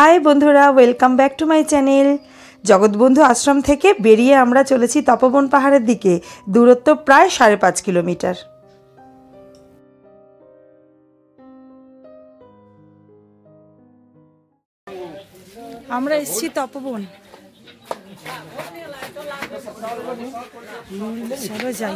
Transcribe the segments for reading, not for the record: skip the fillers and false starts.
हाय बंधुरा welcome back to my channel. Jagatbandhu Ashram थेके बेरिये आमरा चलेছি तपोवन पाहाड़ेर दिके। दूरत्व प्राय 5.5 किलोमीटर। आमरा एसेছি तपोवन। चलो যাই।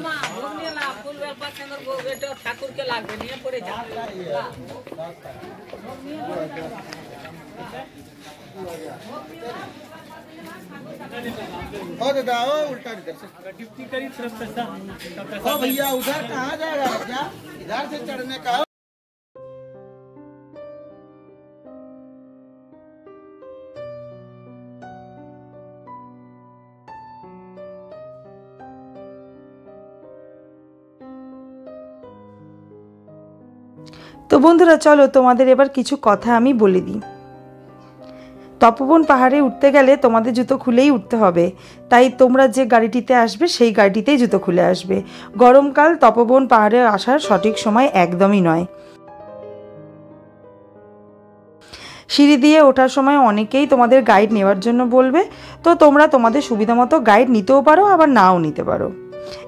दादा उल्टा इधर से डिप्टी करी तरफ से ओ भैया उधर कहाँ जा रहा है क्या? इधर से चढ़ने का। तो बंधुरा चलो तुम्हादेर एबार किछु कथा आमी बोले दी। तपोवन पहाड़े उठते गेले तुम्हादेर जूतो खुलेई उठते हबे, ताई तोमरा जे गाड़ीटीते आसबे सेई गाड़ीतेई जूतो खुले आसबे। गरमकाल तपोवन पहाड़े आसार सठिक समय एकदमई नय। सीढ़ी दिए ओठार समय अनेकेई तोमादेर गाइड नेওয়ার জন্য বলবে, तो तोमरा तोमादेर सुविधामतो गाइड नितेও पारो आबार नाও निते पारो।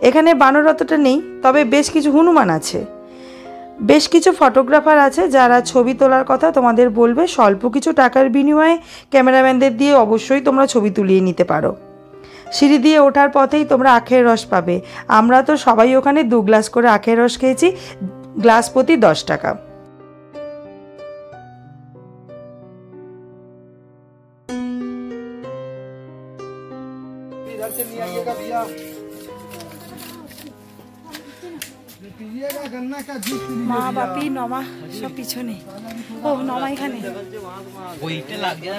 एखाने बानर अतटा नेই, तबे बेश किछु हनुमान आछे। बेश किछु फटोग्राफार आछे जारा छवि तोलार कथा तोमादेर बोलबे। स्वल्प किछु टाकार बिनिमये कैमरामैनदेर दिए अवश्यई तोमरा छवि तुलिये निते पारो। सीढ़ी दिए ओठार पथेई तोमरा आखेर रस पाबे। आमरा तो सबाई ओखाने 2 ग्लास करे आखेर रस खेয়েছি, ग्लास प्रति 10 टाका। इधर से नहीं आइएगा भैया। মা বাপি নমা সব পিছনে। ও নমা এখানে ওইটা লাগে না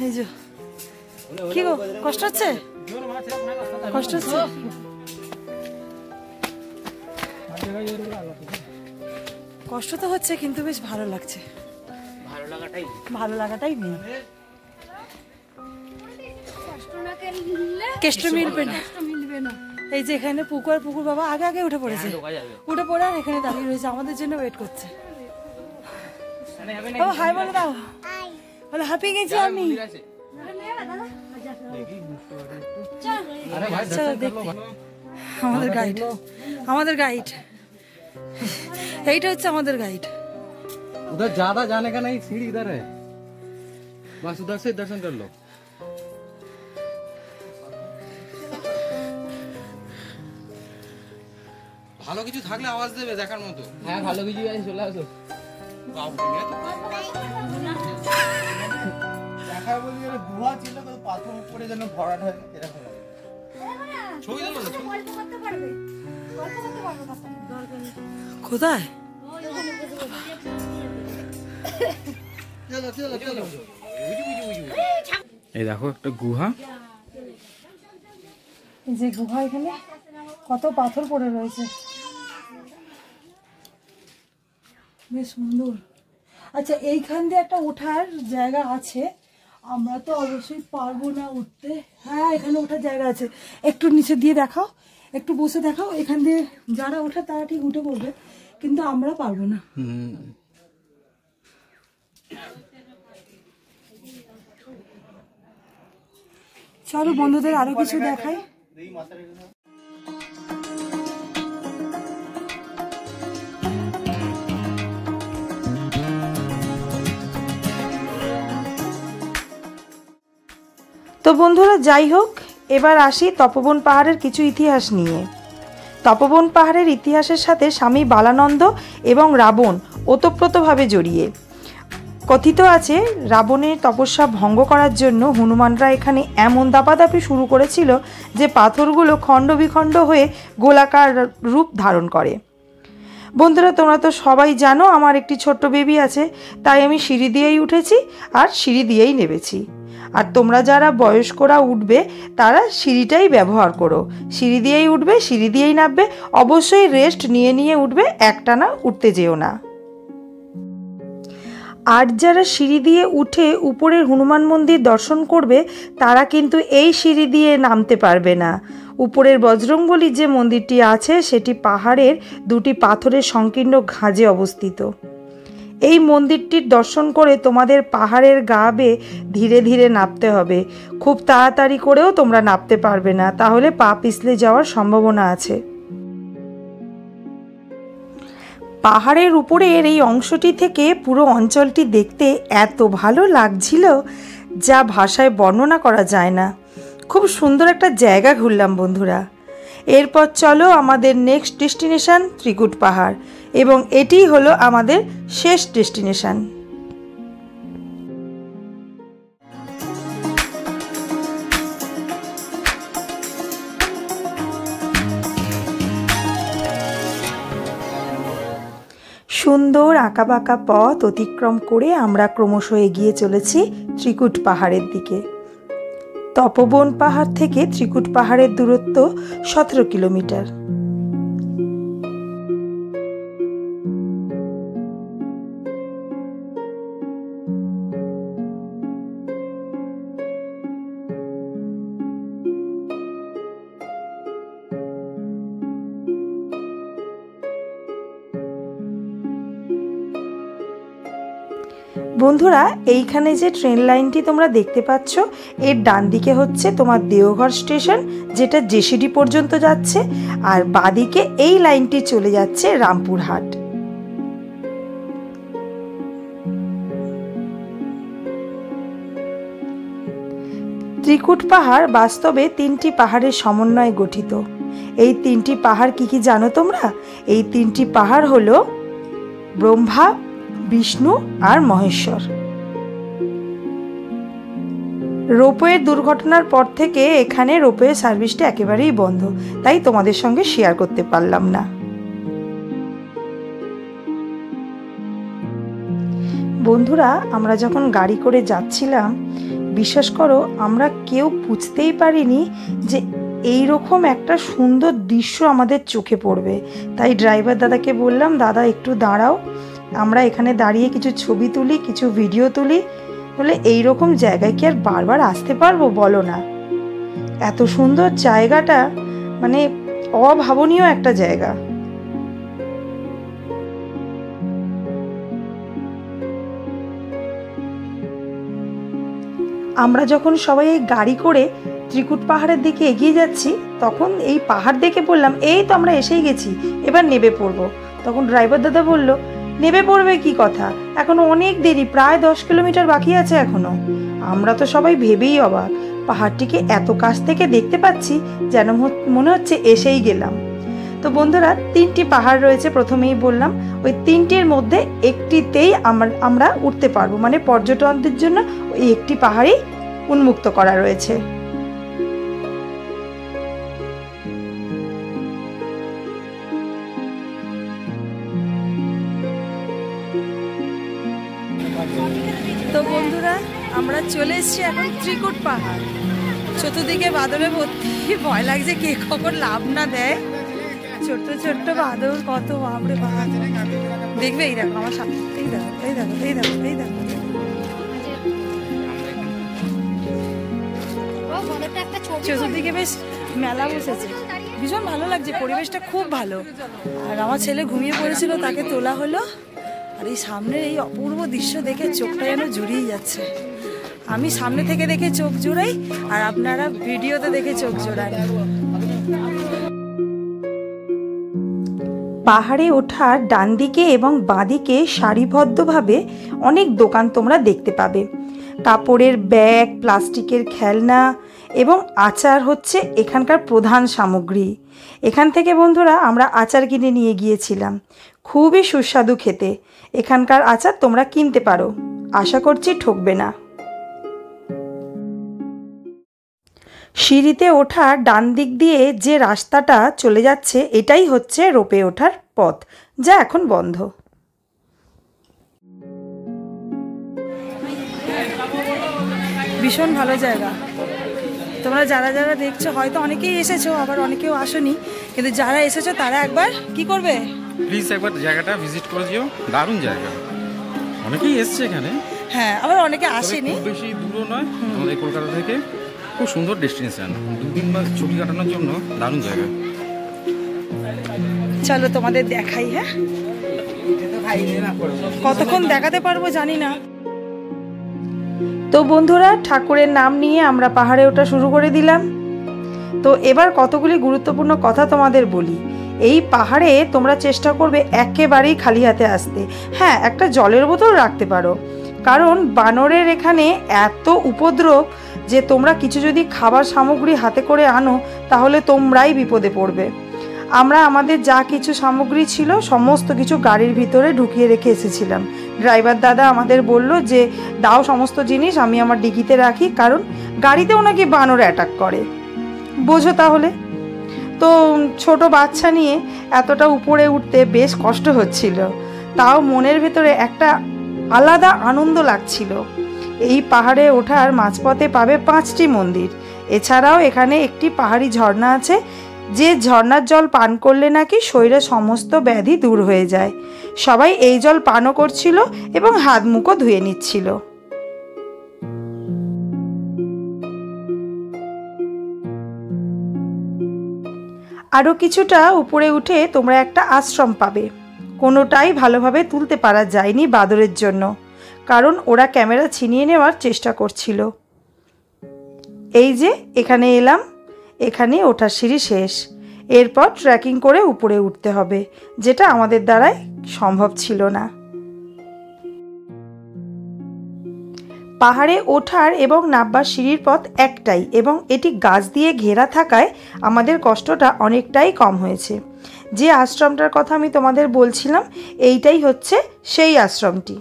এই যে কি গো কষ্ট হচ্ছে? কষ্ট হচ্ছে? কষ্ট তো হচ্ছে কিন্তু বেশ ভালো লাগছে। ভালো লাগাটাই নেই। কষ্ট মিলবে না। এই যে এখানে পুকুর বাবা আগে আগে উঠে পড়েছে। উঠে পড়ে আর এখানে দাঁড়িয়ে রয়েছে, আমাদের জন্য ওয়েট করছে। ও হাই বলে দাও। বলে হ্যাপি গেছি আমি। চলো দেখতে। আমাদের গাইড এইটা হচ্ছে আমাদের গাইড। उधर ज्यादा जाने का नहीं, सीढ़ी इधर है, बस उधर से दर्शन कर लो। ভালো কিছু থাকলে আওয়াজ দেবে দেখার মতো। হ্যাঁ ভালো কিছু আছে, চলে আসো। দেখা বলি এর গুহা ছিল তো পাথর উপরে যেন ভরাট হয়ে এরকম লাগে। ছবি দিলো না, গল্প করতে পারবে। কোথায়? চলো এই দেখো একটা গুহা। এই যে গুহা, এখানে কত পাথর পড়ে রয়েছে, বেশ সুন্দর। আচ্ছা এইখান দিয়ে একটা ওঠার জায়গা আছে, আমরা তো অবশ্যই পারবো না উঠতে। হ্যাঁ এখানে ওঠার জায়গা আছে, একটু নিচে দিয়ে দেখাও, একটু বসে দেখাও। এখান দিয়ে যারা ওঠে তারা ঠিক উঠে পড়বে, কিন্তু আমরা পারবো না। চলো বন্ধুদের আরো কিছু দেখাই। तो बंधुरा যাই হোক, এবার আসি তপোবন পাহাড়ের কিছু ইতিহাস নিয়ে। তপোবন পাহাড়ের ইতিহাসের সাথে স্বামী বালানন্দ এবং রাবণ ওতপ্রোতভাবে জড়িয়ে। কথিত আছে রাবণের তপস্যা ভঙ্গ করার জন্য হনুমানরা এখানে এমন দাপাদাপি শুরু করেছিল যে পাথরগুলো খণ্ড বিখণ্ড হয়ে গোলাকার রূপ ধারণ করে। বন্ধুরা তোমরা তো সবাই জানো আমার একটি ছোট্ট বেবি আছে, তাই আমি সিঁড়ি দিয়েই উঠেছি আর সিঁড়ি দিয়েই নেমেছি। আর তোমরা যারা বয়স্করা উঠবে তারা সিঁড়িটাই ব্যবহার করো। সিঁড়ি দিয়েই উঠবে, সিঁড়ি দিয়েই নামবে। অবশ্যই রেস্ট নিয়ে নিয়ে উঠবে, একটানা উঠতে যেও না। আর যারা সিঁড়ি দিয়ে উঠে উপরের হনুমান মন্দির দর্শন করবে তারা কিন্তু এই সিঁড়ি দিয়ে নামতে পারবে না। উপরের বজরংবলীর যে মন্দিরটি আছে সেটি পাহাড়ের দুটি পাথরের সংকীর্ণ খাঁজে অবস্থিত। এই মন্দিরটির দর্শন করে তোমাদের পাহাড়ের গা বেয়ে ধীরে ধীরে নামতে হবে। খুব তাড়াতাড়ি করেও তোমরা নামতে পারবে না, তাহলে পা পিছলে যাওয়ার সম্ভাবনা আছে। পাহাড়ের উপরের এই অংশটি থেকে পুরো অঞ্চলটি দেখতে এত ভালো লাগছিল যা ভাষায় বর্ণনা করা যায় না। খুব সুন্দর একটা জায়গা ঘুরলাম বন্ধুরা। এরপর চলো আমাদের নেক্সট ডেস্টিনেশন ত্রিকুট পাহাড়, এবং এটিই হলো আমাদের শেষ ডেস্টিনেশন। সুন্দর আঁকাবাঁকা পথ অতিক্রম করে আমরা ক্রমশ এগিয়ে চলেছি ত্রিকুট পাহাড়ের দিকে। তপোবন পাহাড় থেকে ত্রিকুট পাহাড়ের দূরত্ব 17 কিলোমিটার। বন্ধুরা, এইখানে যে ট্রেন লাইনটি তোমরা দেখতে পাচ্ছ, এর ডান দিকে হচ্ছে তোমার দেওঘর স্টেশন, যেটা জেসিডি পর্যন্ত যাচ্ছে, আর বাদিকে এই লাইনটি চলে যাচ্ছে রামপুরহাট। ত্রিকুট পাহাড় বাস্তবে 3টি পাহাড়ের সমন্বয়ে গঠিত। এই 3টি পাহাড় কি কি জানো তোমরা? এই 3টি পাহাড় হলো ব্রহ্মা, বিষ্ণু আর মহেশ্বর। রোপওয়ের দুর্ঘটনার পর থেকে এখানে রোপওয়ে সার্ভিসটা একেবারেই বন্ধ, তাই তোমাদের সঙ্গে শেয়ার করতে পারলাম না। বন্ধুরা, আমরা যখন গাড়ি করে যাচ্ছিলাম, বিশ্বাস করো আমরা কেউ বুঝতেই পারিনি যে এই রকম একটা সুন্দর দৃশ্য আমাদের চোখে পড়বে। তাই ড্রাইভার দাদাকে বললাম, দাদা একটু দাঁড়াও, আমরা এখানে দাঁড়িয়ে কিছু ছবি তুলি, কিছু ভিডিও তুলি। বলে এই রকম জায়গায় কি আর বারবার আসতে পারবো বলো না? এত সুন্দর জায়গাটা, মানে অভাবনীয় একটা জায়গা। আমরা যখন সবাই এই গাড়ি করে ত্রিকুট পাহাড়ের দিকে এগিয়ে যাচ্ছি, তখন এই পাহাড় দেখে বললাম, এই তো আমরা এসেই গেছি, এবার নেমে পড়বো। তখন ড্রাইভার দাদা বলল, নেমে পড়বে কি কথা, এখনো অনেক দেরি, প্রায় 10 কিলোমিটার বাকি আছে এখনো। আমরা তো সবাই ভেবেই অবাক, পাহাড়টিকে এত কাছ থেকে দেখতে পাচ্ছি যেন মনে হচ্ছে এসেই গেলাম। তো বন্ধুরা, 3টি পাহাড় রয়েছে, প্রথমেই বললাম, ওই 3টির মধ্যে একটিতেই আমরা উঠতে পারবো, মানে পর্যটকদের জন্য ওই একটি পাহাড়ই উন্মুক্ত করা রয়েছে। তো বন্ধুরা, আমরা চলে এসেছি এখন ত্রিকুট পাহাড়। চতুর্দিকে বাদরে ভর্তি, ভয় লাগছে কে কখন লাভ না দেয়। ছোট্ট ছোট্ট বাদর, কত বাপরে বাপ। দেখবে এই দেখো আমার সামনে, এই দেখো এই দেখো এই দেখো এই দেখো। চতুর্দিকে বেশ মেলা বসেছে, ভীষণ ভালো লাগছে, পরিবেশটা খুব ভালো। আর আমার ছেলে ঘুমিয়ে পড়েছিল, তাকে তোলা হলো। আর এই সামনের এই অপূর্ব দৃশ্য দেখে চোখটা যেন জুড়িয়ে যাচ্ছে। আমি সামনে থেকে দেখে চোখ জোড়াই, আর আপনারা ভিডিওতে দেখে চোখ জোড়ান। পাহাড়ে ওঠার ডান দিকে এবং বাঁদিকে সারিবদ্ধভাবে অনেক দোকান তোমরা দেখতে পাবে। কাপড়ের ব্যাগ, প্লাস্টিকের খেলনা এবং আচার হচ্ছে এখানকার প্রধান সামগ্রী। এখান থেকে বন্ধুরা আমরা আচার কিনে নিয়ে গিয়েছিলাম, খুবই সুস্বাদু খেতে। এখানকার আচার তোমরা কিনতে পারো, আশা করছি ঠকবে না। সিঁড়িতে ওঠার ডান দিক দিয়ে যে রাস্তাটা চলে যাচ্ছে, এটাই হচ্ছে রোপে ওঠার পথ, যা এখন বন্ধ। ভীষণ ভালো জায়গা। তোমরা যারা যারা দেখছো, হয়তো অনেকেই এসেছো, আবার অনেকেও আসোনি, কিন্তু যারা এসেছো তারা একবার কি করবে, প্লিজ একবার জায়গাটা ভিজিট করে যেও। দারুণ জায়গা, অনেকেই এসছে এখানে। হ্যাঁ, আবার অনেকে আসেনি। খুব বেশি দূরও নয় আমাদের কলকাতা থেকে, খুব সুন্দর ডেস্টিনেশন, 2 দিন বা ছুটি কাটানোর জন্য দারুণ জায়গা। চলো তোমাদের দেখাই। হ্যাঁ, কতক্ষণ দেখাতে পারবো জানি না। তো বন্ধুরা, ঠাকুরের নাম নিয়ে আমরা পাহাড়ে ওঠা শুরু করে দিলাম। তো এবার কতগুলি গুরুত্বপূর্ণ কথা তোমাদের বলি। এই পাহাড়ে তোমরা চেষ্টা করবে একেবারেই খালি হাতে আসতে। হ্যাঁ, একটা জলের বোতল রাখতে পারো, কারণ বানরের এখানে এত উপদ্রব যে তোমরা কিছু যদি খাবার সামগ্রী হাতে করে আনো তাহলে তোমরাই বিপদে পড়বে। আমরা আমাদের যা কিছু সামগ্রী ছিল সমস্ত কিছু গাড়ির ভিতরে ঢুকিয়ে রেখে এসেছিলাম। ড্রাইভার দাদা আমাদের বলল যে দাও সমস্ত জিনিস, আমি আমার ডিকিতে রাখি, কারণ গাড়িতেও নাকি বানর অ্যাটাক করে। বোঝো তাহলে। তো ছোট বাচ্চা নিয়ে এতটা উপরে উঠতে বেশ কষ্ট হচ্ছিল, তাও মনের ভেতরে একটা আলাদা আনন্দ লাগছিল। এই পাহাড়ে ওঠার মাঝপথে পাবে 5টি মন্দির। এছাড়াও এখানে একটি পাহাড়ি ঝর্ণা আছে, যে ঝর্ণার জল পান করলে নাকি শরীরের সমস্ত ব্যাধি দূর হয়ে যায়। সবাই এই জল পানও করছিল এবং হাত মুখও ধুয়ে নিচ্ছিল। আরও কিছুটা উপরে উঠে তোমরা একটা আশ্রম পাবে। কোনোটাই ভালোভাবে তুলতে পারা যায়নি বাদরের জন্য, কারণ ওরা ক্যামেরা ছিনিয়ে নেওয়ার চেষ্টা করছিল। এই যে এখানে এলাম, এখানে ওঠার সিঁড়ি শেষ। এরপর ট্রেকিং করে উপরে উঠতে হবে, যেটা আমাদের দ্বারাই সম্ভব ছিল না। পাহাড়ে ওঠার এবং নামবার সিঁড়ির পথ একটাই এবং এটি গাছ দিয়ে ঘেরা থাকায় আমাদের কষ্টটা অনেকটাই কম হয়েছে। যে আশ্রমটার কথা আমি তোমাদের বলছিলাম, এইটাই হচ্ছে সেই আশ্রমটি।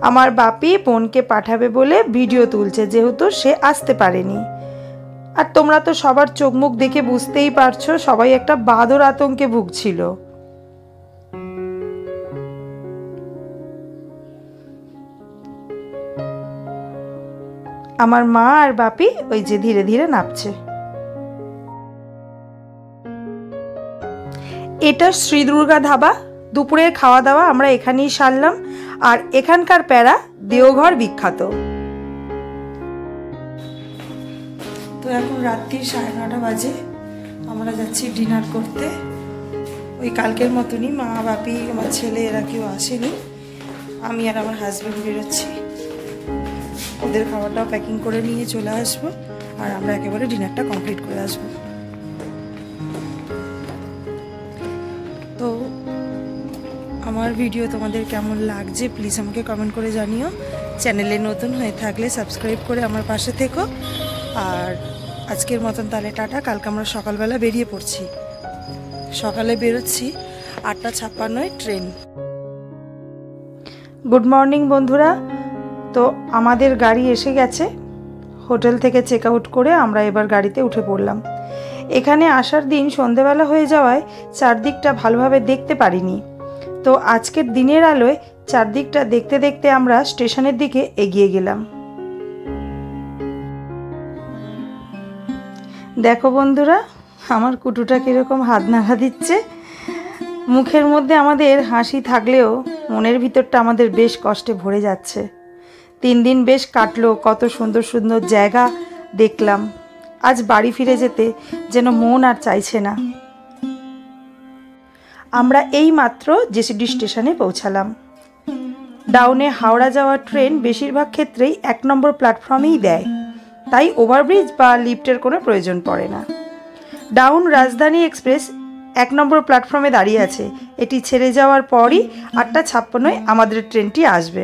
আমার বাপি বোনকে পাঠাবে বলে ভিডিও তুলছে, যেহেতু সে আসতে পারেনি। আর তোমরা তো সবার চোখ মুখ দেখে বুঝতেই পারছো, সবাই একটা বাদর আতঙ্কে ভুগছিল। আমার মা আর বাপি ওই যে ধীরে ধীরে নামছে। এটা শ্রী দুর্গা ধাবা। দুপুরের খাওয়া দাওয়া আমরা এখানেই সারলাম। আর এখানকার প্যারা দেওঘর বিখ্যাত। তো এখন রাত্রি 9:30 বাজে, আমরা যাচ্ছি ডিনার করতে। ওই কালকের মতনই মা বাপি আমার ছেলে এরা কেউ আসেনি, আমি আর আমার হাজব্যান্ড বেরোচ্ছি। ওদের খাবারটাও প্যাকিং করে নিয়ে চলে আসবো, আর আমরা একেবারে ডিনারটা কমপ্লিট করে আসবো। তো আমার ভিডিও তোমাদের কেমন লাগছে প্লিজ আমাকে কমেন্ট করে জানিও। চ্যানেলে নতুন হয়ে থাকলে সাবস্ক্রাইব করে আমার পাশে থেকো। আর আজকের মতন তাহলে টাটা। কালকে আমরা সকালবেলা বেরিয়ে পড়ছি। সকালে বেরোচ্ছি, 8:56 ট্রেন। গুড মর্নিং বন্ধুরা। তো আমাদের গাড়ি এসে গেছে। হোটেল থেকে চেক আউট করে আমরা এবার গাড়িতে উঠে পড়লাম। এখানে আসার দিন সন্ধেবেলা হয়ে যাওয়ায় চারদিকটা ভালোভাবে দেখতে পারিনি। তো আজকের দিনের আলোয় চারদিকটা দেখতে দেখতে আমরা স্টেশনের দিকে এগিয়ে গেলাম। দেখো বন্ধুরা, আমার কুটুটা কীরকম হাত নাড়া দিচ্ছে। মুখের মধ্যে আমাদের হাসি থাকলেও মনের ভিতরটা আমাদের বেশ কষ্টে ভরে যাচ্ছে। 3 দিন বেশ কাটলো, কত সুন্দর সুন্দর জায়গা দেখলাম। আজ বাড়ি ফিরে যেতে যেন মন আর চাইছে না। আমরা এই মাত্র জেসিডি স্টেশনে পৌঁছালাম। ডাউনে হাওড়া যাওয়ার ট্রেন বেশিরভাগ ক্ষেত্রেই 1 নম্বর প্ল্যাটফর্মেই দেয়, তাই ওভারব্রিজ বা লিফটের কোনো প্রয়োজন পড়ে না। ডাউন রাজধানী এক্সপ্রেস 1 নম্বর প্ল্যাটফর্মে দাঁড়িয়ে আছে। এটি ছেড়ে যাওয়ার পরই 8:56 আমাদের ট্রেনটি আসবে।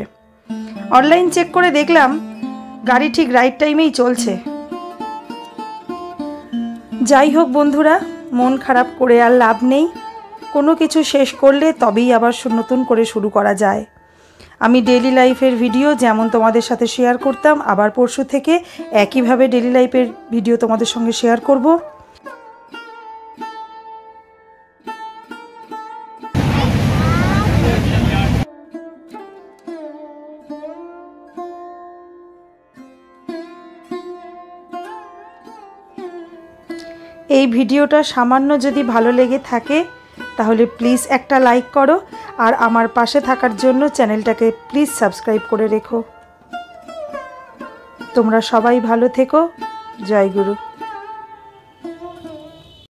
অনলাইন চেক করে দেখলাম গাড়ি ঠিক রাইট টাইমেই চলছে। যাই হোক বন্ধুরা, মন খারাপ করে আর লাভ নেই। কোনো কিছু শেষ করলে তবেই আবার নতুন করে শুরু করা যায়। আমি ডেইলি লাইফের ভিডিও যেমন তোমাদের সাথে শেয়ার করতাম, আবার পরশু থেকে একইভাবে ডেইলি লাইফের ভিডিও তোমাদের সঙ্গে শেয়ার করব। এই ভিডিওটা সামান্য যদি ভালো লেগে থাকে তাহলে প্লিজ একটা লাইক করো, আর আমার পাশে থাকার জন্য চ্যানেলটাকে প্লিজ সাবস্ক্রাইব করে রেখো। তোমরা সবাই ভালো থেকো। জয় গুরু।